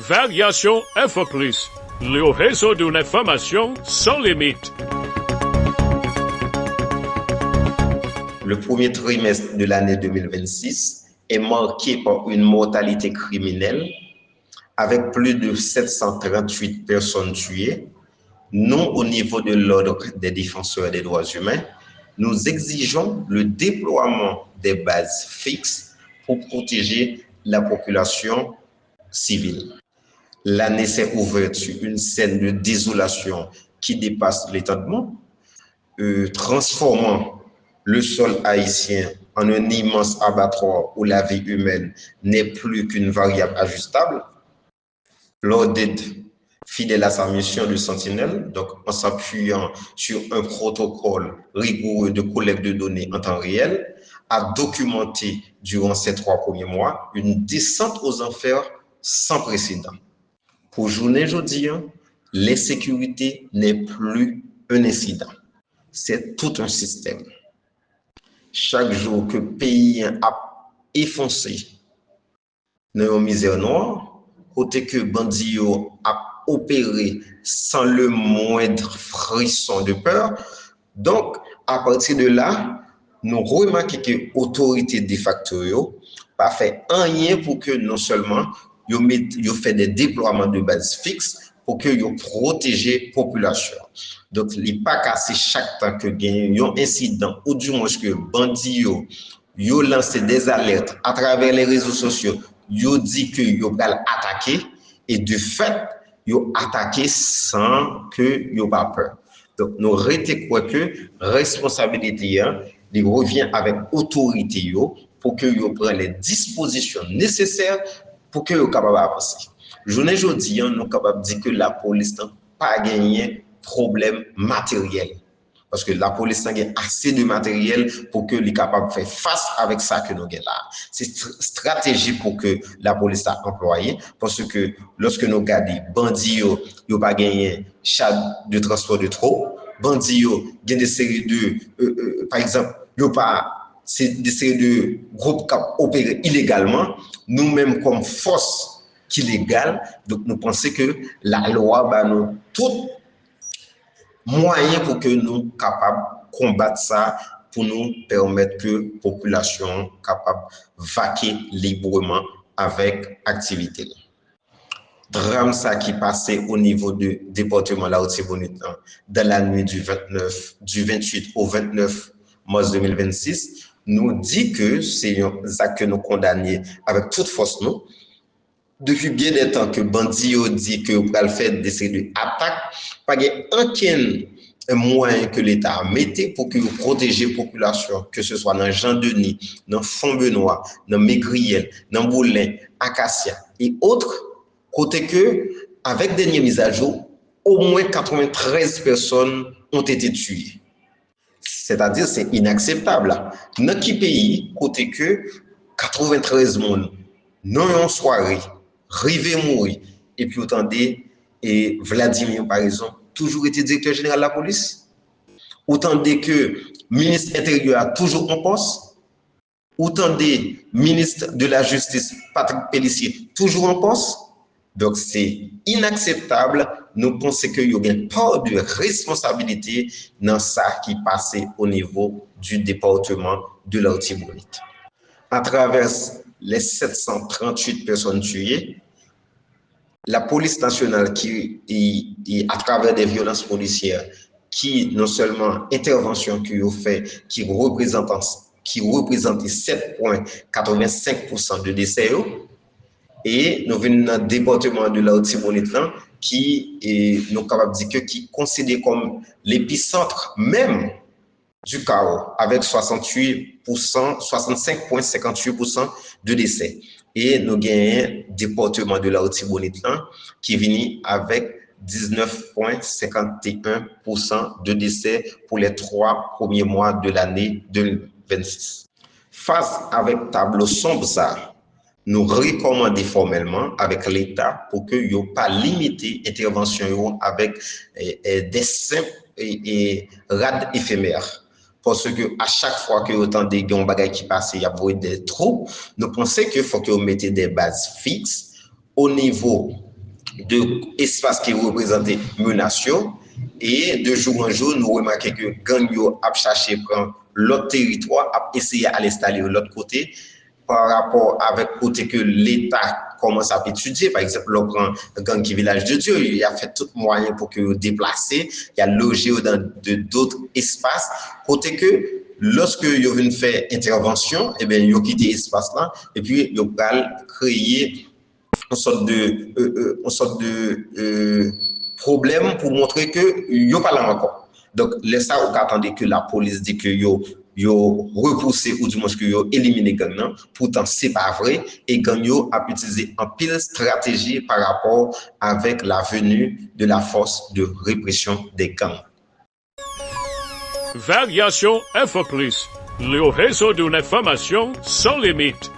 Variation InfoPlus, le réseau d'une information sans limite. Le premier trimestre de l'année 2026 est marqué par une mortalité criminelle avec plus de 738 personnes tuées. Nous, au niveau de l'ordre des défenseurs des droits humains, nous exigeons le déploiement des bases fixes pour protéger la population civile. L'année s'est ouverte sur une scène de désolation qui dépasse l'étonnement, transformant le sol haïtien en un immense abattoir où la vie humaine n'est plus qu'une variable ajustable. L'ODED, fidèle à sa mission de sentinelle, donc en s'appuyant sur un protocole rigoureux de collecte de données en temps réel, a documenté durant ces 3 premiers mois une descente aux enfers sans précédent. Pour journée aujourd'hui, l'insécurité n'est plus un incident, c'est tout un système. Chaque jour que le pays a enfoncé dans une misère noire, côté que bandit a opéré sans le moindre frisson de peur. Donc, à partir de là, nous remarquons que l'autorité de facto pas fait rien pour que non seulement ils fait des déploiements de bases fixes pour que ils protègent la population. Donc, il n'est pas cassé chaque temps que il y a un incident ou du moins que bandits ils lancent des alertes à travers les réseaux sociaux. Ils disent que ils vont attaquer et de fait, ils attaqué sans que ils n'aient pas peur. Donc, nous retenons quoi que responsabilité il revient avec autorité pour que ils prennent les dispositions nécessaires pour que soient capables d'avancer. Journée aujourd'hui, nous sommes capables de dire que la police n'a pas gagné problème matériel. Parce que la police a assez de matériel pour que les capable de faire face avec ça que nous avons là. C'est stratégie pour que la police a employé. Parce que lorsque nous regardons, bandits n'ont pas gagné chat de transport de trop. Bandits ont des séries de, par exemple, c'est des séries de groupes qui opèrent illégalement. Nous-mêmes, comme force qui est légale, donc nous pensons que la loi va nous tout moyen pour que nous capables de combattre ça, pour nous permettre que la population capable de vaquer librement avec activité. Drame ça qui passait au niveau du département de la Haute-Tibonite dans la nuit du 28 au 29 mars 2026, nous dit que c'est un acte que nous condamnons avec toute force nous. Depuis bien des temps que bandits dit que vous allez faire des séries d'attaques, pas aucun moyen que l'État mette pour que vous protéger la population, que ce soit dans Jean-Denis, dans Font-Benoît, dans Maigriel, dans Boulin, Acacia et autres, côté que, avec dernière mise à jour, au moins 93 personnes ont été tuées. C'est-à-dire c'est inacceptable. Dans quel pays, côté que 93 personnes, non en soirée, rivé mourir, et puis autant et Vladimir, par exemple, toujours été directeur général de la police. Autant que le ministre intérieur a toujours en poste. Autant que ministre de la Justice, Patrick Pellissier, toujours en poste. Donc c'est inacceptable. Nous pensons qu'il y a une part de responsabilité dans ça qui passait au niveau du département de la Haute-Tibonite. À travers les 738 personnes tuées, la police nationale qui à travers des violences policières, qui non seulement intervention qui ont fait, qui représente 7,85% de décès, et nous venons dans le département de la Haute-Tibonite qui est nous capable de dire que qui considéré comme l'épicentre même du chaos avec 65,58% de décès. Et nous gagnons un département de la Haute-Tibonite qui vient avec 19,51% de décès pour les 3 premiers mois de l'année 2026. Face avec tableau sombre ça, nous recommandons formellement avec l'État pour que n'y ait pas limité l'intervention avec des simples rades éphémères. Parce que à chaque fois que autant de bagages qui passent, il y a des troupes, nous pensons qu'il faut que vous mettez des bases fixes au niveau de espace qui représentait menaces. Et de jour en jour, nous remarquons que gang yo a cherché prendre l'autre territoire, a essayé à l'installer de l'autre côté par rapport avec côté que l'État commence à étudier. Par exemple, on prend gang qui Village de Dieu, il a fait tout moyen pour que déplacer, il a logé dans d'autres espaces, côté que lorsque yo vient faire intervention, eh bien yo quitté espace là et puis yo pral créer une sorte de problème pour montrer que yo pas là encore. Donc, là, ça, on attendait que la police dit que yo repoussé ou du moins que yo éliminé gang nan. Pourtant, c'est pas vrai. Et gang yo a utilisé un pile stratégie par rapport avec la venue de la force de répression des gangs. Variation Infopolis, le réseau d'une information sans limite.